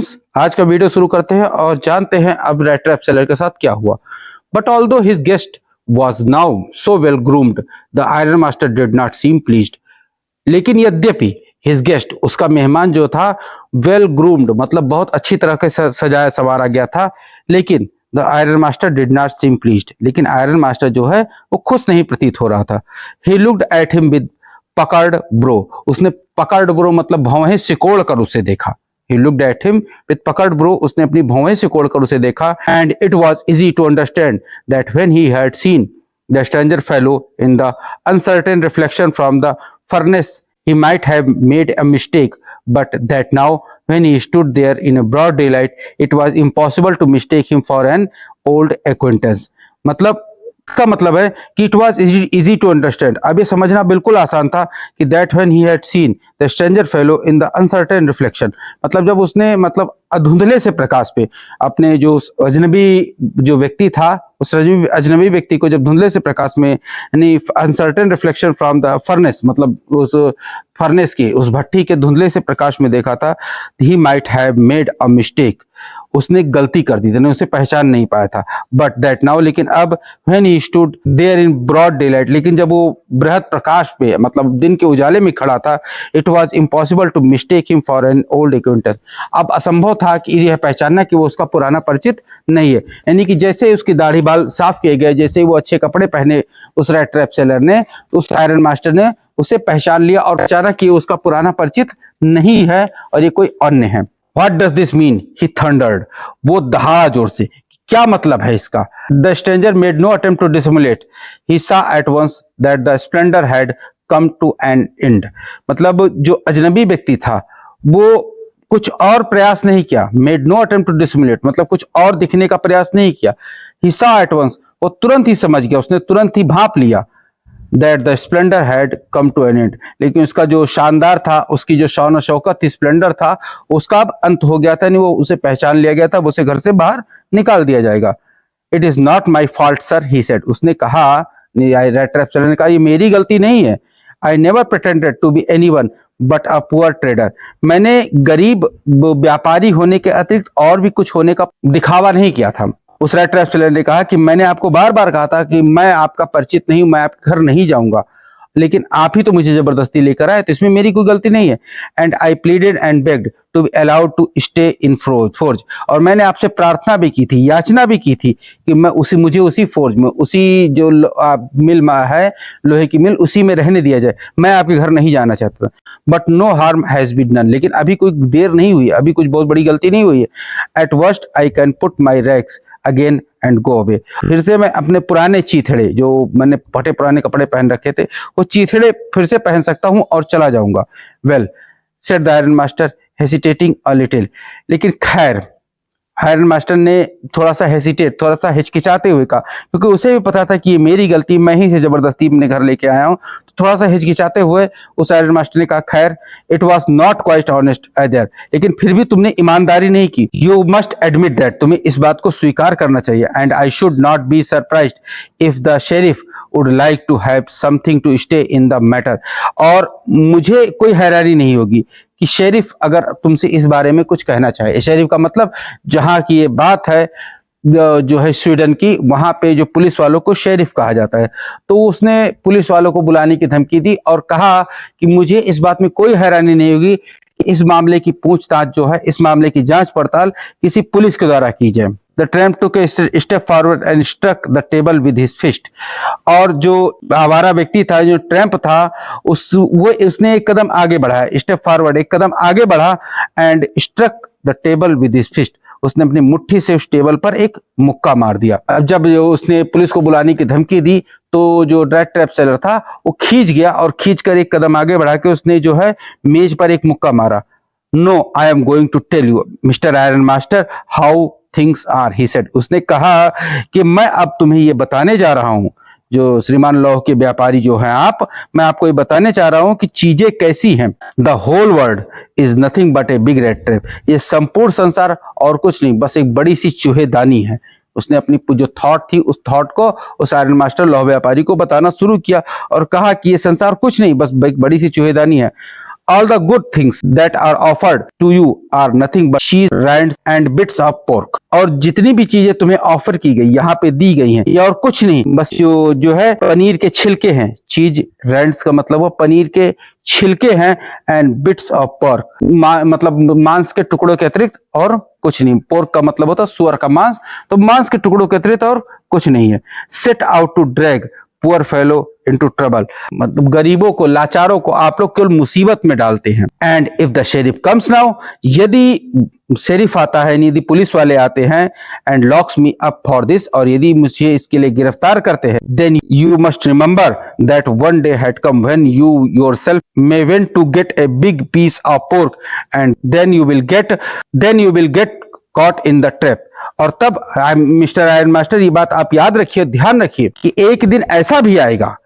Students, आज का video शुरू करते हैं और जानते हैं अब रेड ट्रैप सेलर के साथ क्या हुआ। But although his guest was now so well groomed, the iron master did not seem pleased. लेकिन यद्यपि हिज गेस्ट, उसका मेहमान जो था, वेल ग्रूम्ड मतलब बहुत अच्छी तरह के सजाया संवारा गया था, लेकिन the iron master did not seem pleased, लेकिन आयरन मास्टर जो है वो खुश नहीं प्रतीत हो रहा था। He looked at him with पकड़ ब्रो, उसने पकड़ ब्रो मतलब भौहें सिकोड़ कर उसे देखा। He looked at him with puckered brow, उसने अपनी भौहें सिकोड़ कर उसे देखा। And it was easy to understand that when he had seen the stranger fellow in the uncertain reflection from the furnace, he might have made a mistake, but that now when he stood there in a broad daylight, it was impossible to mistake him for an old acquaintance। मतलब का मतलब है कि it was easy to understand, अब ये समझना बिल्कुल आसान था कि that when he had seen the stranger fellow in the uncertain reflection, मतलब जब उसने मतलब अधुंधले से प्रकाश पे अपने जो अजनबी जो व्यक्ति था, उस अजनबी व्यक्ति को जब धुंधले से प्रकाश में यानी uncertain reflection from the furnace, मतलब उस फर्नेस की उस भट्टी के धुंधले से प्रकाश में देखा था, he might have made a mistake, उसने गलती कर दी थी, उसे पहचान नहीं पाया था। बट दैट नाउ, लेकिन अब when he stood there in broad daylight, लेकिन जब वो बृहद प्रकाश पे मतलब दिन के उजाले में खड़ा था, it was impossible to mistake him for an old acquaintance, अब असंभव था कि यह पहचानना कि वो उसका पुराना परिचित नहीं है। यानी कि जैसे उसकी दाढ़ी बाल साफ किए गए, जैसे वो अच्छे कपड़े पहने उस रेड ट्रैप सेलर ने, उस आयरन मास्टर ने उसे पहचान लिया और अचानक कि उसका पुराना परिचित नहीं है और ये कोई अन्य है। What does this mean? He thundered. वो दहाड़ा जोर से, क्या मतलब है इसका? The stranger made no attempt to dissimulate. He saw at once that the splendor had come to an end. मतलब जो अजनबी व्यक्ति था वो कुछ और प्रयास नहीं किया। Made no attempt to dissimulate मतलब कुछ और दिखने का प्रयास नहीं किया। He saw at once, वो तुरंत ही समझ गया, उसने तुरंत ही भांप लिया that the splendor had come to an end, लेकिन उसका जो शानदार था, उसकी जो शान और शौकत थी, स्प्लेंडर था, उसका अब अंत हो गया था, नहीं वो उसे पहचान लिया गया था, उसे घर से बाहर निकाल दिया जाएगा। It is not my fault sir, he said, उसने कहा, रेड ट्रैप सेलर ने कहा, ये मेरी गलती नहीं है। I never pretended to be anyone but a poor trader, मैंने गरीब व्यापारी होने के अतिरिक्त और भी कुछ होने का दिखावा नहीं किया था। उस रेड ट्रैप सेलर ने कहा कि मैंने आपको बार बार कहा था कि मैं आपका परिचित नहीं हूं, मैं आपके घर नहीं जाऊंगा, लेकिन आप ही तो मुझे जबरदस्ती लेकर आए, तो इसमें मेरी कोई गलती नहीं है। And I pleaded and begged to be allowed to stay in forge, और मैंने आपसे प्रार्थना भी की थी, याचना भी की थी कि मैं मुझे उसी फोर्ज में, उसी जो मिल है, लोहे की मिल, उसी में रहने दिया जाए, मैं आपके घर नहीं जाना चाहता। But no harm has been done, लेकिन अभी कोई देर नहीं हुई, अभी कुछ बहुत बड़ी गलती नहीं हुई है। At worst I can put my rags again and go away, फिर से मैं अपने पुराने चीथड़े, जो मैंने फटे पुराने कपड़े पहन रखे थे, वो चीथड़े फिर से पहन सकता हूं और चला जाऊंगा। Well said the iron master हेसिटेटिंग a little, लेकिन खैर आयरन मास्टर ने थोड़ा सा हेसिटेट, थोड़ा सा हिचकिचाते हुए कहा, क्योंकि उसे भी पता था कि ये मेरी गलती, मैं ही से जबरदस्ती अपने घर लेके आया हूँ, तो थोड़ा सा हिचकिचाते हुए उस आयरन मास्टर ने कहा, खैर it was not quite honest either, लेकिन फिर भी तुमने ईमानदारी नहीं की। यू मस्ट एडमिट दैट, तुम्हें इस बात को स्वीकार करना चाहिए। And I should not be surprised if the sheriff would like to have something to stay in the matter, और मुझे कोई हैरानी नहीं होगी कि शेरिफ अगर तुमसे इस बारे में कुछ कहना चाहे। शेरिफ का मतलब जहां की ये बात है जो है स्वीडन की, वहां पे जो पुलिस वालों को शेरिफ कहा जाता है, तो उसने पुलिस वालों को बुलाने की धमकी दी और कहा कि मुझे इस बात में कोई हैरानी नहीं होगी कि इस मामले की पूछताछ जो है, इस मामले की जांच पड़ताल किसी पुलिस के द्वारा की जाए। The tramp took a step forward and struck the table with his fist, और जो आवारा व्यक्ति था, जो ट्रैम्प था, उसने एक कदम आगे बढ़ा, स्टेप फॉरवर्ड, एक कदम आगे बढ़ा, and struck the table with his fist, उसने अपनी मुट्ठी से उस टेबल पर एक मुक्का मार दिया। अब जब उसने पुलिस को बुलाने की धमकी दी, तो जो रेड ट्रैप सेलर था वो खींच गया और खींच कर एक कदम आगे बढ़ा के उसने जो है मेज पर एक मुक्का मारा। No I am going to tell you mister ironmaster how things are, he said, उसने कहा कि मैं अब तुम्हें ये बताने जा रहा हूं, जो श्रीमान लौह के व्यापारी जो हैं आप, मैं आपको ये बताने चाह रहा हूं कि चीजें कैसी हैं। The whole world is nothing but a big rat trap, ये संपूर्ण संसार और कुछ नहीं, बस एक बड़ी सी चूहेदानी है। उसने अपनी जो थॉट थी, उस थॉट को उस आयरन मास्टर लौह व्यापारी को बताना शुरू किया और कहा कि ये संसार कुछ नहीं, बस एक बड़ी सी चूहेदानी है। All the good things that are offered to you are nothing but cheese, rinds and bits of pork. और जितनी भी चीजें तुम्हें ऑफर की गई, यहाँ पे दी गई हैं, ये और कुछ नहीं, बस जो है पनीर के छिलके हैं। चीज रैंड्स का मतलब वो पनीर के छिलके हैं, एंड बिट्स ऑफ पोर्क मतलब मांस के टुकड़ों के अतिरिक्त और कुछ नहीं। पोर्क का मतलब होता है सुअर का मांस, तो मांस के टुकड़ों के अतिरिक्त और कुछ नहीं है। Set out to drag poor fellow into trouble, मतलब गरीबों को, लाचारों को आप लोग केवल मुसीबत में डालते हैं। And if the sheriff comes now, यदि शेरिफ आता है, यदि पुलिस वाले आते हैं, and locks me up for this, और यदि मुझे इसके लिए गिरफ्तार करते हैं, then you must remember that one day had come when you yourself may went to get a big piece of pork, and then you will get caught in the trap. और तब मिस्टर आयरन मास्टर, ये बात आप याद रखिए, ध्यान रखिए कि एक दिन ऐसा भी आएगा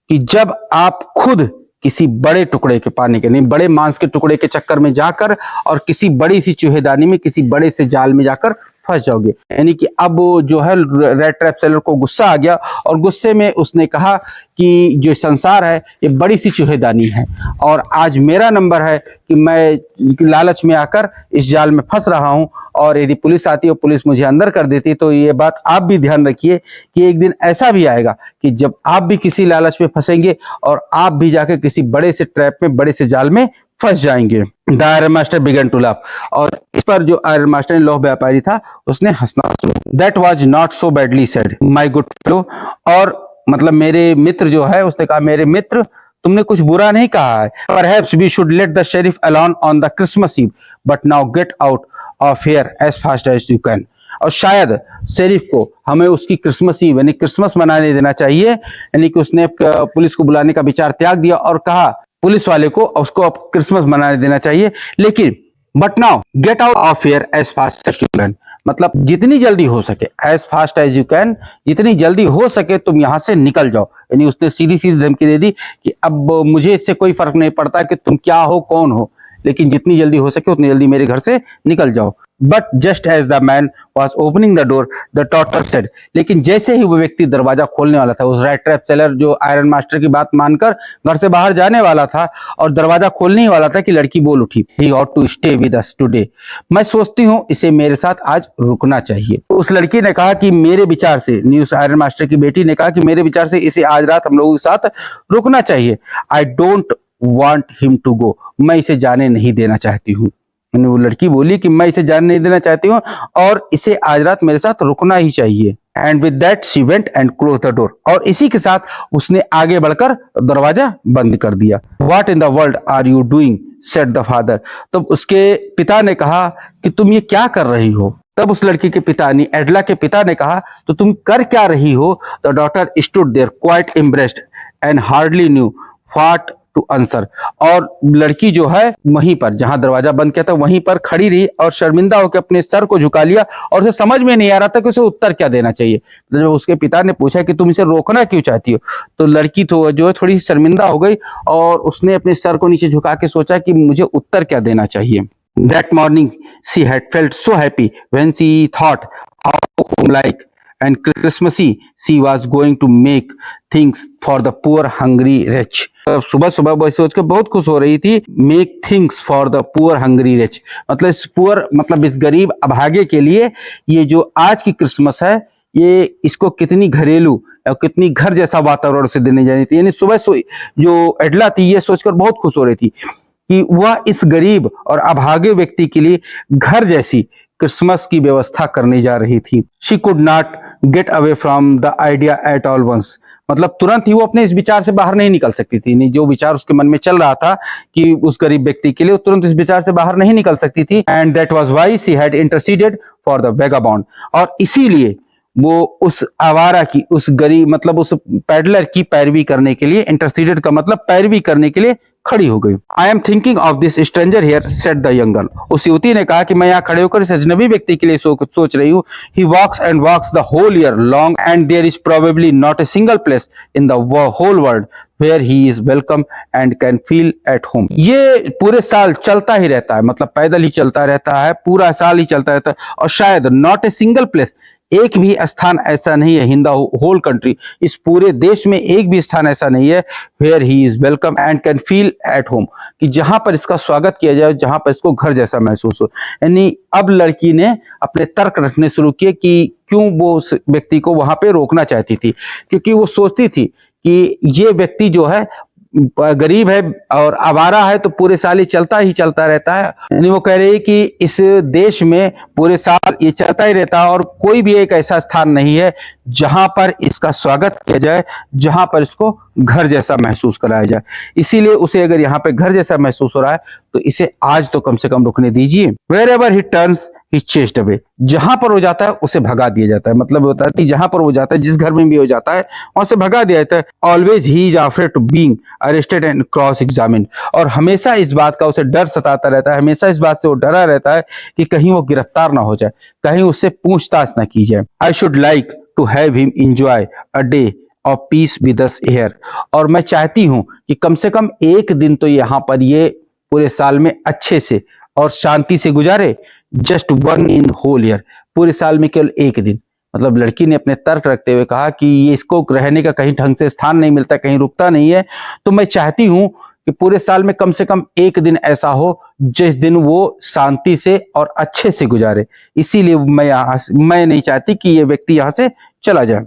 कि जब आप खुद किसी बड़े टुकड़े के पाने के, नहीं बड़े मांस के टुकड़े के चक्कर में जाकर और किसी बड़ी सी चूहेदानी में, किसी बड़े से जाल में जाकर फंस जाओगे। यानी कि अब जो है रेड ट्रैप सेलर को गुस्सा आ गया, और गुस्से में उसने कहा कि जो संसार है ये बड़ी सी चूहेदानी है, और आज मेरा नंबर है कि मैं लालच में आकर इस जाल में फंस रहा हूं, और यदि पुलिस आती है, पुलिस मुझे अंदर कर देती। तो ये बात आप भी ध्यान रखिए कि एक दिन ऐसा भी आएगा कि जब आप भी किसी लालच में फंसेंगे और आप भी जाकर किसी बड़े से ट्रैप में, बड़े से जाल में फंस जाएंगे। The ironmaster began to laugh, और इस पर जो आयरन मास्टर लौह व्यापारी था उसने हंसना शुरू। That was not so badly said my good fellow, और मतलब मेरे मित्र जो है, उसने कहा मेरे मित्र तुमने कुछ बुरा नहीं कहा है। Perhaps we should let the sheriff alone on the Christmas Eve, but now get out of here as fast as you can. और शायद शेरिफ को हमें उसकी क्रिसमस ईव यानी क्रिसमस मनाने देना चाहिए, यानी कि उसने पुलिस को बुलाने का विचार त्याग दिया और कहा पुलिस वाले को उसको अब क्रिसमस मनाने देना चाहिए, लेकिन but now get out of here as fast as you can, मतलब जितनी जल्दी हो सके, as fast as you can, जितनी जल्दी हो सके तुम यहां से निकल जाओ। यानी उसने सीधी सीधी धमकी दे दी कि अब मुझे इससे कोई फर्क नहीं पड़ता कि तुम क्या हो, कौन हो, लेकिन जितनी जल्दी हो सके उतनी जल्दी मेरे घर से निकल जाओ। But just as the man was opening the door the daughter said, लेकिन जैसे ही वो व्यक्ति दरवाजा खोलने वाला था, उस रेड ट्रैप सेलर जो आयरन मास्टर की बात मानकर घर से बाहर जाने वाला था और दरवाजा खोलने ही वाला था, कि लड़की बोल उठी, he ought to stay with us today, मैं सोचती हूँ इसे मेरे साथ आज रुकना चाहिए। तो उस लड़की ने कहा कि मेरे विचार से, न्यूज आयरन मास्टर की बेटी ने कहा कि मेरे विचार से इसे आज रात हम लोगों के साथ रुकना चाहिए। I don't want him to go, मैं इसे जाने नहीं देना चाहती हूँ। वो लड़की बोली कि मैं इसे जाने नहीं देना चाहती हूँ और इसे आज रात मेरे साथ रुकना ही चाहिए। And with that she went and close the door, और इसी के साथ उसने आगे बढ़कर दरवाजा बंद कर दिया। What in the world are you doing said the father, तब उसके पिता ने कहा कि तुम ये क्या कर रही हो। तब उस लड़की के पिता ने, एडला के पिता ने कहा तो तुम कर क्या रही हो। The daughter stood there quite embarrassed and hardly knew what to answer, और लड़की जो है वहीं पर, जहां दरवाजा बंद किया था वहीं पर खड़ी रही और शर्मिंदा होकर अपने सर को झुका लिया, और उसे समझ में नहीं आ रहा था कि उसे उत्तर क्या देना चाहिए। जब उसके पिता ने पूछा कि तुम इसे रोकना क्यों चाहती हो, तो लड़की तो जो है थोड़ी शर्मिंदा हो गई और उसने अपने सर को नीचे झुका के सोचा कि मुझे उत्तर क्या देना चाहिए। That morning she had felt so happy when she thought how like and Christmassy she was going to make things for the poor hungry rich। सुबह सुबह वह सोच कर बहुत खुश हो रही थी। make things for the poor hungry rich, मतलब इस poor मतलब इस गरीब अभागे के लिए ये जो आज की क्रिसमस है, ये इसको कितनी घरेलू और कितनी घर जैसा वातावरण से देने जानी थी। यानी सुबह जो एडला थी ये सोचकर बहुत खुश हो रही थी कि वह इस गरीब और अभागे व्यक्ति के लिए घर जैसी क्रिसमस की व्यवस्था करने जा रही थी। She could not get away from the idea at all once, मतलब तुरंत ही वो अपने इस विचार से बाहर नहीं निकल सकती थी। नहीं, जो विचार उसके मन में चल रहा था कि उस गरीब व्यक्ति के लिए, वो तुरंत इस विचार से बाहर नहीं निकल सकती थी। And that was why she had interceded for the vagabond, और इसीलिए वो उस आवारा की, उस गरीब मतलब उस पैडलर की पैरवी करने के लिए, इंटरसीडेड का मतलब पैरवी करने के लिए खड़ी हो गई। I am thinking of this stranger here said the young girl, उस युवती ने कहा कि मैं यहाँ खड़े होकर इस अजनबी व्यक्ति के लिए सोच रही हूँ। He walks and walks the whole year long and there is probably not a single place in the whole world where he is welcome and can feel at home. ये पूरे साल चलता ही रहता है, मतलब पैदल ही चलता रहता है, पूरा साल ही चलता रहता है, और शायद नॉट ए सिंगल प्लेस, एक भी स्थान ऐसा नहीं है इन द होल कंट्री, इस पूरे देश में एक भी स्थान ऐसा नहीं है where he is welcome and can feel at home, कि जहां पर इसका स्वागत किया जाए, जहां पर इसको घर जैसा महसूस हो। यानी अब लड़की ने अपने तर्क रखने शुरू किए कि क्यों वो उस व्यक्ति को वहां पे रोकना चाहती थी, क्योंकि वो सोचती थी कि ये व्यक्ति जो है गरीब है और आवारा है, तो पूरे साल ये चलता ही चलता रहता है। यानी वो कह रही है कि इस देश में पूरे साल ये चलता ही रहता है और कोई भी एक ऐसा स्थान नहीं है जहां पर इसका स्वागत किया जाए, जहां पर इसको घर जैसा महसूस कराया जाए। इसीलिए उसे अगर यहाँ पे घर जैसा महसूस हो रहा है तो इसे आज तो कम से कम रुकने दीजिए। Wherever he turns he chased away, जहां पर वो जाता है उसे भगा दिया जाता है। मतलब होता है कि जहां पर वो जाता है, जिस घर में भी हो जाता है, वहां से भगा दिया जाता है। Always he is afraid to being arrested and cross examined, और हमेशा इस बात का उसे डर सताता रहता है, हमेशा इस बात से वो डरा रहता है कि कहीं वो गिरफ्तार ना हो जाए, कहीं उससे पूछताछ ना की जाए। I should like to have him enjoy a day of peace with us here, और मैं चाहती हूं कि कम से कम एक दिन तो यहाँ पर ये पूरे साल में अच्छे से और शांति से गुजारे। Just one in whole year, पूरे साल में केवल एक दिन। मतलब लड़की ने अपने तर्क रखते हुए कहा कि ये इसको रहने का कहीं ढंग से स्थान नहीं मिलता, कहीं रुकता नहीं है, तो मैं चाहती हूं कि पूरे साल में कम से कम एक दिन ऐसा हो जिस दिन वो शांति से और अच्छे से गुजारे। इसीलिए मैं नहीं चाहती कि ये व्यक्ति यहाँ से चला जाए।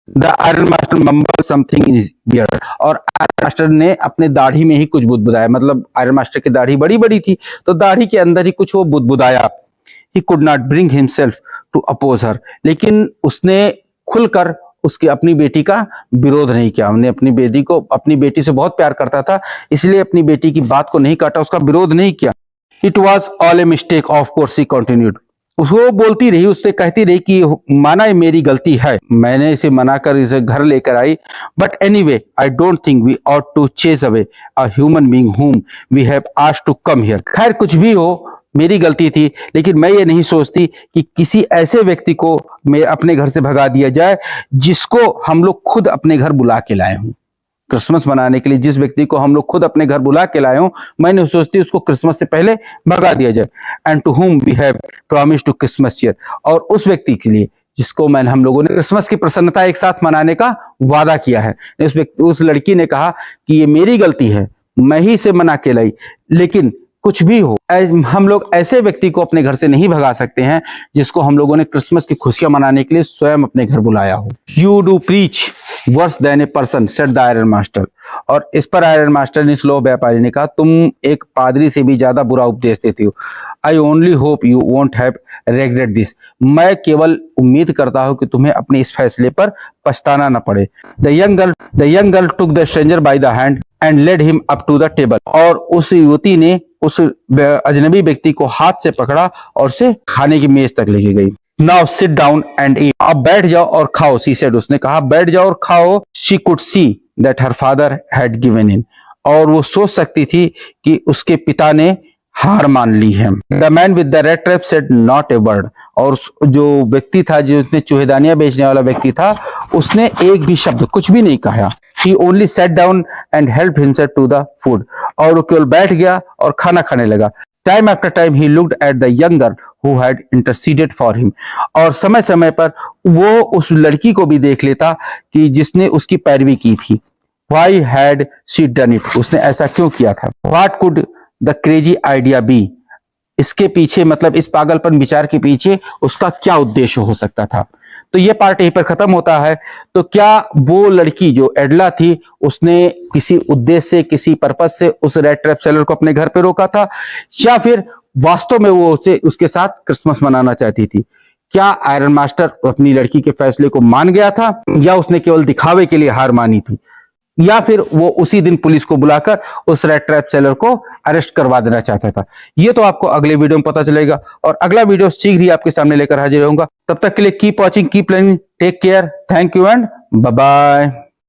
The iron master mumble something in his beard, और आयरन मास्टर ने अपने दाढ़ी में ही कुछ बुदबुदाया। मतलब आयरन मास्टर की दाढ़ी बड़ी बड़ी थी, तो दाढ़ी के अंदर ही कुछ वो बुदबुदाया। He could not bring himself to oppose her, लेकिन उसने खुलकर उसकी अपनी बेटी का विरोध नहीं किया। हमने अपनी बेटी से बहुत प्यार करता था, इसलिए अपनी बेटी की बात को नहीं काटा, उसका विरोध नहीं किया। It was all a mistake of course, he continued. वो बोलती रही, उससे कहती रही कि माना मेरी गलती है, मैंने इसे मना कर इसे घर लेकर आई, but anyway I don't think we ought to chase away a human being whom we have asked to come here. खैर कुछ भी हो, मेरी गलती थी, लेकिन मैं ये नहीं सोचती कि किसी ऐसे व्यक्ति को मैं अपने घर से भगा दिया जाए जिसको हम लोग खुद अपने घर बुला के लाए हों। क्रिसमस मनाने के लिए जिस व्यक्ति को हम लोग खुद अपने घर बुला के लाए हों, मैं नहीं सोचती उसको क्रिसमस से पहले भगा दिया जाए। And to whom we have promise to Christmas year, और उस व्यक्ति के लिए जिसको हम लोगों ने क्रिसमस की प्रसन्नता एक साथ मनाने का वादा किया है। उस लड़की ने कहा कि ये मेरी गलती है, मैं ही इसे मना के लाई, लेकिन कुछ भी हो, हम लोग ऐसे व्यक्ति को अपने घर से नहीं भगा सकते हैं जिसको हम लोगों ने क्रिसमस की खुशियां मनाने के लिए स्वयं अपने घर बुलाया हो। You do preach worse than a person, said the iron master. और इस पर आयरन मास्टर ने, स्लो व्यापारी ने कहा, तुम एक पादरी से भी ज्यादा बुरा उपदेश देती हो। I only hope you won't have regret this, मैं केवल उम्मीद करता हूं कि तुम्हें अपने इस फैसले पर पछताना न पड़े। The young girl took the stranger by the hand and led him up to the table, और उस युवती ने उस अजनबी व्यक्ति को हाथ से पकड़ा और उसे खाने की मेज तक लेके गई। Now sit down and eat, अब बैठ जाओ और खाओ, शी सेड, उसने कहा बैठ जाओ और खाओ। She could see that her father had given in, और वो सोच सकती थी कि उसके पिता ने हार मान ली है। The man with the red trap said not a word, और जो व्यक्ति था, जिसने चूहेदानियां बेचने वाला व्यक्ति था, उसने एक भी शब्द, कुछ भी नहीं कहा। He only sat down and helped himself to the food, और वो केवल बैठ गया और खाना खाने लगा। Time after time he looked at the young girl who had interceded for him, और समय समय पर वो उस लड़की को भी देख लेता कि जिसने उसकी पैरवी की थी। Why had she done it? उसने ऐसा क्यों किया था? What could the crazy idea be? इसके पीछे, मतलब इस पागलपन विचार के पीछे उसका क्या उद्देश्य हो सकता था? तो ये पार्ट यहीं पर खत्म होता है। तो क्या वो लड़की जो एडला थी, उसने किसी उद्देश्य से, किसी पर्पज से उस रेड ट्रैप सेलर को अपने घर पे रोका था, या फिर वास्तव में वो उसके साथ क्रिसमस मनाना चाहती थी? क्या आयरन मास्टर अपनी लड़की के फैसले को मान गया था, या उसने केवल दिखावे के लिए हार मानी थी, या फिर वो उसी दिन पुलिस को बुलाकर उस रेड ट्रैप सेलर को अरेस्ट करवा देना चाहता था? ये तो आपको अगले वीडियो में पता चलेगा, और अगला वीडियो शीघ्र ही आपके सामने लेकर हाजिर रहूंगा। तब तक के लिए keep watching, keep learning, take care, thank you and bye bye.